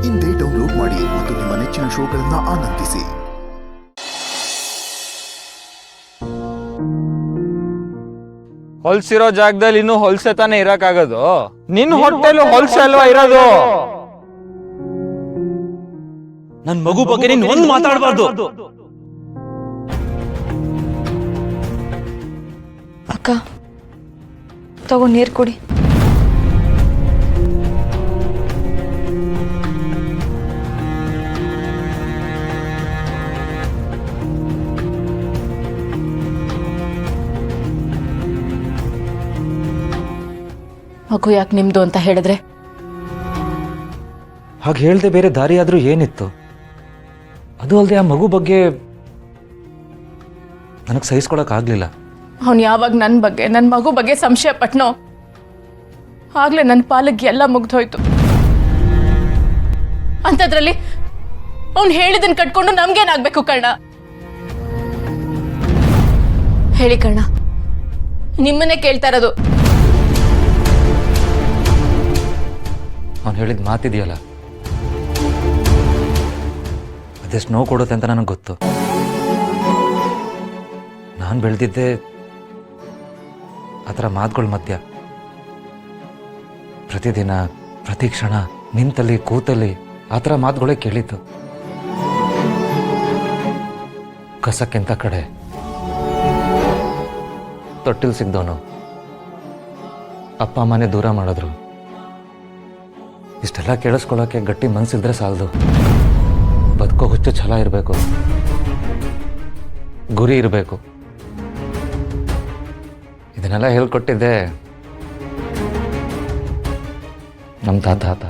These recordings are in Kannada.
ಇಂದೇ ಡೌನ್ಲೋಡ್ ಮಾಡಿ ಮತ್ತು ನಿಮ್ಮ ನೆಚ್ಚಿನ ಶೋಗಳನ್ನು ಆನಂದಿಸಿ. ಹೊಲ್ಸಿರೋ ಜಾಗದಲ್ಲಿ ಇನ್ನು ಹೊಲ್ಸೆ ತಾನೇ ಇರಕ್ಕಾಗೋದು? ನಿನ್ ಹೊಟ್ಟೆಲು ಹೊಲ್ಸೆ ಅಲ್ವಾ ಇರೋದು? ನನ್ ಮಗು ಬಗ್ಗೆ ನೀನ್ ಒಂದ್ ಮಾತಾಡಬಾರ್ದು. ಅಕ್ಕ ತಗೋ ನೀರು ಕುಡಿ. ಮಗು ಯಾಕೆ ನಿಮ್ದು ಅಂತ ಹೇಳಿದ್ರೆ? ಹಾಗೆ ಹೇಳ್ದೆ ಬೇರೆ ದಾರಿ ಆದ್ರೂ ಏನಿತ್ತು? ಅದು ಅಲ್ಲದೆ ಆ ಮಗು ಬಗ್ಗೆ ನನಗೆ ಸಹಿಸ್ಕೊಳಕ್ ಆಗ್ಲಿಲ್ಲ. ಅವನು ಯಾವಾಗ ನನ್ನ ಬಗ್ಗೆ ನನ್ನ ಮಗು ಬಗ್ಗೆ ಸಂಶಯ ಪಟ್ನೋ ಆಗ್ಲೇ ನನ್ನ ಪಾಲಿಗೆ ಎಲ್ಲ ಮುಗ್ದೋಯ್ತು. ಅಂಥದ್ರಲ್ಲಿ ಅವ್ನು ಹೇಳಿದನ್ ಕಟ್ಕೊಂಡು ನಮ್ಗೇನಾಗ್ಬೇಕು ಕರ್ಣ? ಹೇಳಿ ಕರ್ಣ, ನಿಮ್ಮನ್ನೇ ಕೇಳ್ತಾ ಇರೋದು. ಅವ್ನು ಹೇಳಿದ ಮಾತಿದೆಯಲ್ಲ, ಅದೆಷ್ಟು ನೋವು ಕೊಡುತ್ತೆ ಅಂತ ನನಗೆ ಗೊತ್ತು. ನಾನು ಬೆಳೆದಿದ್ದೆ ಆ ಥರ ಮಾತುಗಳ ಮಧ್ಯ. ಪ್ರತಿದಿನ ಪ್ರತಿ ಕ್ಷಣ ನಿಂತಲ್ಲಿ ಕೂತಲ್ಲಿ ಆ ಥರ ಮಾತುಗಳೇ ಕೇಳಿತ್ತು. ಕಸಕ್ಕಿಂತ ಕಡೆ ತೊಟ್ಟಿಲ್ ಸಿಗ್ದವನು ಅಪ್ಪ ಅಮ್ಮನೇ ದೂರ ಮಾಡಿದ್ರು. ಇಷ್ಟೆಲ್ಲ ಕೇಳಿಸ್ಕೊಳ್ಳೋಕೆ ಗಟ್ಟಿ ಮನಸ್ಸಿದ್ರೆ ಸಾಲದು. ಬದುಕೋ ಹುಚ್ಚು ಛಲ ಇರಬೇಕು, ಗುರಿ ಇರಬೇಕು. ಇದನ್ನೆಲ್ಲ ಹೇಳ್ಕೊಟ್ಟಿದ್ದೆ ನಮ್ಮ ತಾತ.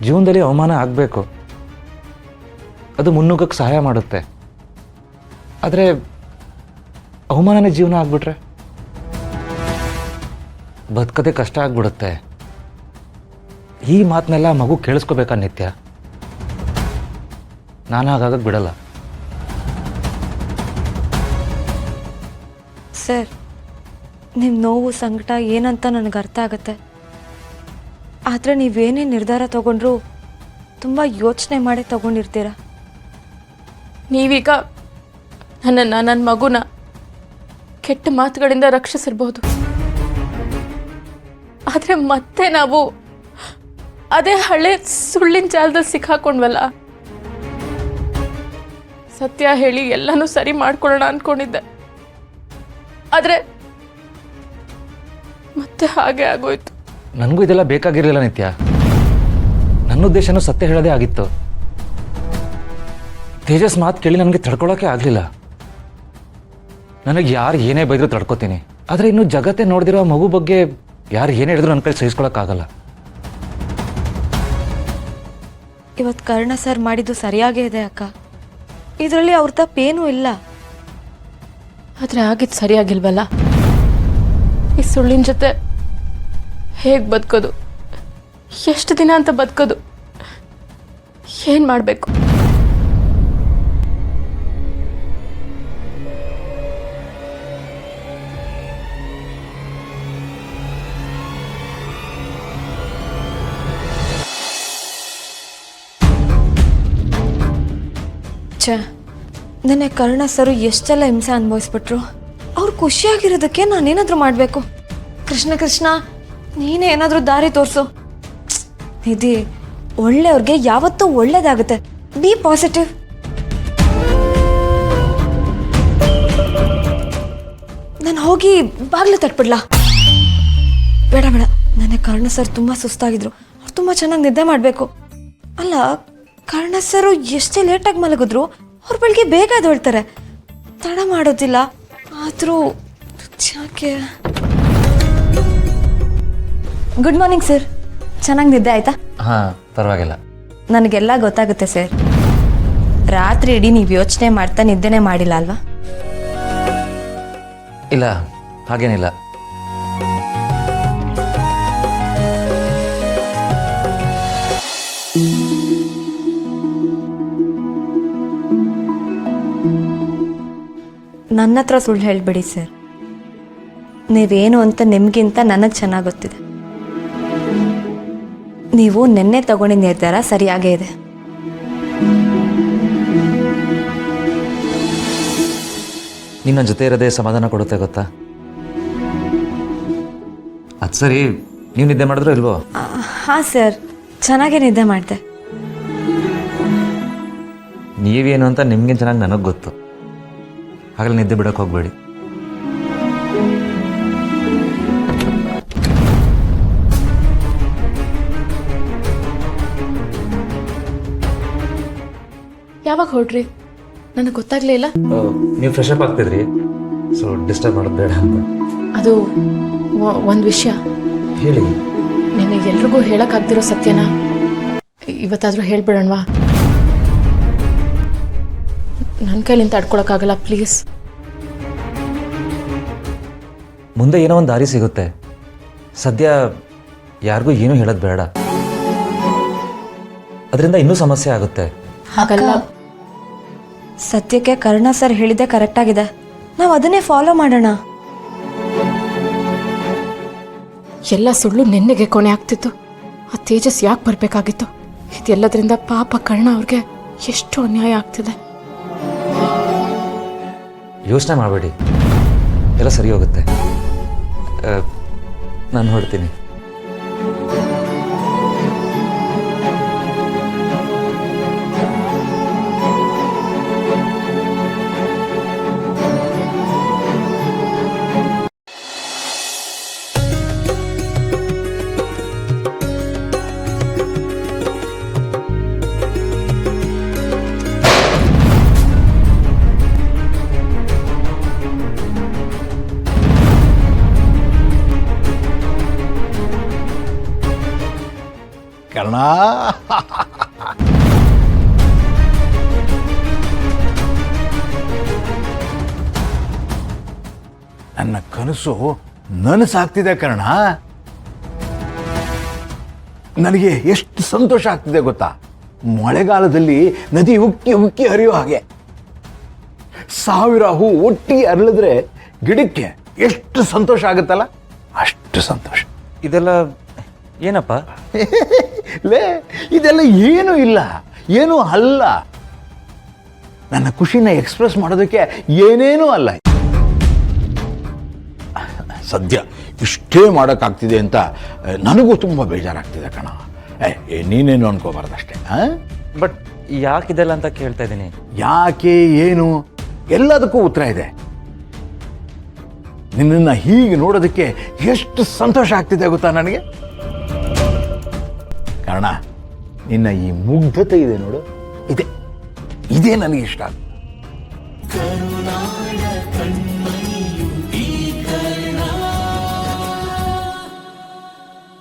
ಜೀವನದಲ್ಲಿ ಅವಮಾನ ಆಗಬೇಕು, ಅದು ಮುನ್ನುಗ್ಗಕ್ಕೆ ಸಹಾಯ ಮಾಡುತ್ತೆ. ಆದರೆ ಅವಮಾನನೇ ಜೀವನ ಆಗ್ಬಿಟ್ರೆ ಬದುಕದೆ ಕಷ್ಟ ಆಗ್ಬಿಡುತ್ತೆ. ಈ ಮಾತನ್ನೆಲ್ಲ ಮಗು ಕೇಳಿಸ್ಕೋಬೇಕಾ ನಿತ್ಯ? ನಾನು ಹಾಗಾಗಕ್ಕೆ ಬಿಡಲ್ಲ. ಸರ್, ನಿಮ್ಮ ನೋವು ಸಂಕಟ ಏನಂತ ನನಗೆ ಅರ್ಥ ಆಗತ್ತೆ. ಆದರೆ ನೀವೇನೇ ನಿರ್ಧಾರ ತಗೊಂಡ್ರು ತುಂಬ ಯೋಚನೆ ಮಾಡಿ ತಗೊಂಡಿರ್ತೀರ. ನೀವೀಗ ನನ್ನ ಮಗುನ ಕೆಟ್ಟ ಮಾತುಗಳಿಂದ ರಕ್ಷಿಸಿರ್ಬೋದು, ಆದರೆ ಮತ್ತೆ ನಾವು ಅದೇ ಹಳೆ ಸುಳ್ಳಿನ ಜಾಲದಲ್ಲಿ ಸಿಕ್ಕಾಕೊಂಡ್ವಲ್ಲ. ಸತ್ಯ ಹೇಳಿ ಎಲ್ಲನೂ ಸರಿ ಮಾಡ್ಕೊಳ್ಳೋಣ ಅಂದ್ಕೊಂಡಿದ್ದೆ, ಆದರೆ ಮತ್ತೆ ಹಾಗೆ ಆಗೋಯ್ತು. ನನಗೂ ಇದೆಲ್ಲ ಬೇಕಾಗಿರಲಿಲ್ಲ ನಿತ್ಯ. ನನ್ನ ಉದ್ದೇಶನೂ ಸತ್ಯ ಹೇಳೋದೇ ಆಗಿತ್ತು. ತೇಜಸ್ ಮಾತು ಕೇಳಿ ನನಗೆ ತಡ್ಕೊಳ್ಳೋಕೆ ಆಗಲಿಲ್ಲ. ನನಗೆ ಯಾರು ಏನೇ ಬೈದರೂ ತಡ್ಕೋತೀನಿ, ಆದರೆ ಇನ್ನು ಜಗತ್ತೇ ನೋಡ್ದಿರೋ ಮಗು ಬಗ್ಗೆ ಯಾರು ಏನೇ ಹೇಳಿದ್ರು ನನ್ನ ಕೈ ಸಹಿಸ್ಕೊಳಕ್ಕಾಗಲ್ಲ. ಇವತ್ತು ಕರ್ಣ ಸರ್ ಮಾಡಿದ್ದು ಸರಿಯಾಗೇ ಇದೆ ಅಕ್ಕ. ಇದರಲ್ಲಿ ಅವ್ರ ತಪ್ಪೇನೂ ಇಲ್ಲ. ಆದರೆ ಆಗಿದ್ದು ಸರಿಯಾಗಿಲ್ವಲ್ಲ. ಈ ಸುಳ್ಳಿನ ಜೊತೆ ಹೇಗೆ ಬದುಕೋದು? ಎಷ್ಟು ದಿನ ಅಂತ ಬದುಕೋದು? ಏನು ಮಾಡಬೇಕು? ನೆನ್ನೆ ಕರ್ಣ ಸರು ಎಷ್ಟೆಲ್ಲ ಹಿಂಸೆ ಅನುಭವಿಸ್ಬಿಟ್ರು. ಅವ್ರು ಖುಷಿಯಾಗಿರೋದಕ್ಕೆ ನಾನೇನಾದರೂ ಮಾಡಬೇಕು. ಕೃಷ್ಣ ನೀನೇ ಏನಾದರೂ ದಾರಿ ತೋರಿಸು. ನಿಧಿ, ಒಳ್ಳೆಯವ್ರಿಗೆ ಯಾವತ್ತೂ ಒಳ್ಳೇದಾಗುತ್ತೆ. B positive. ನಾನು ಹೋಗಿ ಬಾಗ್ಲು ತಟ್ಬಿಡ್ಲಾ? ಬೇಡ, ನನಗೆ ಕರ್ಣ ಸರ್ ತುಂಬ ಸುಸ್ತಾಗಿದ್ರು. ಅವ್ರು ತುಂಬ ಚೆನ್ನಾಗಿ ನಿದ್ದೆ ಮಾಡಬೇಕು. ಅಲ್ಲ, ಕರ್ಣ ಸರು ಎಷ್ಟೇ ಲೇಟಾಗಿ ಮಲಗಿದ್ರು ಅವ್ರು ಬೆಳಿಗ್ಗೆ ಬೇಗ ಎದ್ದೇಳ್ತಾರೆ, ತಡ ಮಾಡೋದಿಲ್ಲ. ಆದರೂ ಯಾಕೆ? Good morning sir. ಚೆನ್ನಾಗಿ ನಿದ್ದೆ ಆಯ್ತಾ? ಹಾಂ, ಪರವಾಗಿಲ್ಲ. ನನಗೆಲ್ಲ ಗೊತ್ತಾಗುತ್ತೆ ಸರ್. ರಾತ್ರಿ ಇಡೀ ನೀವು ಯೋಚನೆ ಮಾಡ್ತಾ ನಿದ್ದೆನೇ ಮಾಡಿಲ್ಲ ಅಲ್ವಾ? ಇಲ್ಲ, ಹಾಗೇನಿಲ್ಲ. ನನ್ನ ಹತ್ರ ಸುಳ್ಳು ಹೇಳ್ಬೇಡಿ ಸರ್. ನೀವೇನು ಅಂತ ನಿಮಗಿಂತ ನನಗೆ ಚೆನ್ನಾಗಿ ಗೊತ್ತಿದೆ. ನೀವು ನೆನ್ನೆ ತಗೊಂಡಿದ್ದ ನಿರ್ಧಾರ ಸರಿಯಾಗೇ ಇದೆ. ನಿನ್ನ ಜೊತೆ ಇರೋದೇ ಸಮಾಧಾನ ಕೊಡುತ್ತೆ ಗೊತ್ತಾ. ಅದು ಸರಿ, ನೀವು ನಿದ್ದೆ ಮಾಡಿದ್ರೋ ಇಲ್ವೋ? ಹಾಂ ಸರ್, ಚೆನ್ನಾಗೇ ನಿದ್ದೆ ಮಾಡಿದೆ. ನೀವೇನು ಅಂತ ನಿಮ್ಗೆ ಚೆನ್ನಾಗಿ ನನಗೆ ಗೊತ್ತು. ಹಾಗಲ್ಲ ನಿದ್ದೆ ಬಿಡೋಕೆ ಹೋಗ್ಬೇಡಿ. ಯಾವಾಗ ಹೊರಡ್ರಿ? ನನಗೆ ಗೊತ್ತಾಗ್ಲೇ ಇಲ್ಲ. ನೀವು ಫ್ರೆಶ್ ಅಪ್ ಆಗ್ತಿದ್ರಿ, ಸೊ ಡಿಸ್ಟರ್ಬ್ ಮಾಡೋದು ಬೇಡ ಅಂತ. ಅದು ಒಂದು ವಿಷಯ ಹೇಳಿ. ನಿನಗೆ ಎಲ್ರಿಗೂ ಹೇಳೋಕ್ಕಾಗ್ದಿರೋ ಸತ್ಯನ ಇವತ್ತಾದರೂ ಹೇಳ್ಬಿಡೋಣವಾ? ನನ್ನ ಕೈಲಿಂದ ತಡ್ಕೊಳಕ್ಕಾಗಲ್ಲ, ಪ್ಲೀಸ್. ಮುಂದೆ ಏನೋ ಒಂದು ದಾರಿ ಸಿಗುತ್ತೆ. ಸದ್ಯ ಯಾರಿಗೂ ಏನೂ ಹೇಳೋದು ಬೇಡ, ಅದರಿಂದ ಇನ್ನೂ ಸಮಸ್ಯೆ ಆಗುತ್ತೆ. ಹಾಗಲ್ಲ. ಸದ್ಯಕ್ಕೆ ಕರುಣಾ ಸರ್ ಹೇಳಿದ್ದೆ ಕರೆಕ್ಟ್ ಆಗಿದೆ. ನಾವು ಅದನ್ನೇ ಫಾಲೋ ಮಾಡೋಣ. ಎಲ್ಲ ಸುಳ್ಳು ನಿನ್ನೆಗೆ ಕೊನೆ ಆಗ್ತಿತ್ತು. ಆ ತೇಜಸ್ ಯಾಕೆ ಬರಬೇಕಾಗಿತ್ತು? ಇದೆಲ್ಲದರಿಂದ ಪಾಪ ಕರ್ಣ ಅವ್ರಿಗೆ ಎಷ್ಟು ಅನ್ಯಾಯ ಆಗ್ತಿದೆ. ಯೋಚನೆ ಮಾಡಬೇಡಿ, ಎಲ್ಲ ಸರಿ ಹೋಗುತ್ತೆ. ನಾನು ಹೊರಡ್ತೀನಿ. ಕರ್ಣ, ನನ್ನ ಕನಸು ನನಸಾಗ್ತಿದೆ ಕರ್ಣ. ನನಗೆ ಎಷ್ಟು ಸಂತೋಷ ಆಗ್ತಿದೆ ಗೊತ್ತಾ? ಮಳೆಗಾಲದಲ್ಲಿ ನದಿ ಉಕ್ಕಿ ಉಕ್ಕಿ ಹರಿಯೋ ಹಾಗೆ 1000 ಹೂ ಒಟ್ಟಿಗೆ ಅರಳಿದ್ರೆ ಗಿಡಕ್ಕೆ ಎಷ್ಟು ಸಂತೋಷ ಆಗುತ್ತಲ್ಲ, ಅಷ್ಟು ಸಂತೋಷ. ಇದೆಲ್ಲ ಏನಪ್ಪ? ಲೇ, ಇದೆಲ್ಲ ಏನೂ ಇಲ್ಲ, ಏನೂ ಅಲ್ಲ. ನನ್ನ ಖುಷಿನ ಎಕ್ಸ್ಪ್ರೆಸ್ ಮಾಡೋದಕ್ಕೆ ಏನೇನೂ ಅಲ್ಲ. ಸದ್ಯ ಇಷ್ಟೇ ಮಾಡೋಕ್ಕಾಗ್ತಿದೆ ಅಂತ ನನಗೂ ತುಂಬ ಬೇಜಾರಾಗ್ತಿದೆ ಕಣ. ನೀನೇನು ಅನ್ಕೋಬಾರ್ದಷ್ಟೇ. ಬಟ್ ಯಾಕಿದೆಲ್ಲ ಅಂತ ಕೇಳ್ತಾ ಇದ್ದೀನಿ. ಯಾಕೆ, ಏನು, ಎಲ್ಲದಕ್ಕೂ ಉತ್ತರ ಇದೆ. ನಿನ್ನನ್ನು ಹೀಗೆ ನೋಡೋದಕ್ಕೆ ಎಷ್ಟು ಸಂತೋಷ ಆಗ್ತಿದೆ ಗೊತ್ತಾ ನನಗೆ. ಕಾರಣ ನಿನ್ನ ಈ ಮುಗ್ಧತೆ ಇದೆ ನೋಡು, ಇದೇ ನನಗೆ ಇಷ್ಟ.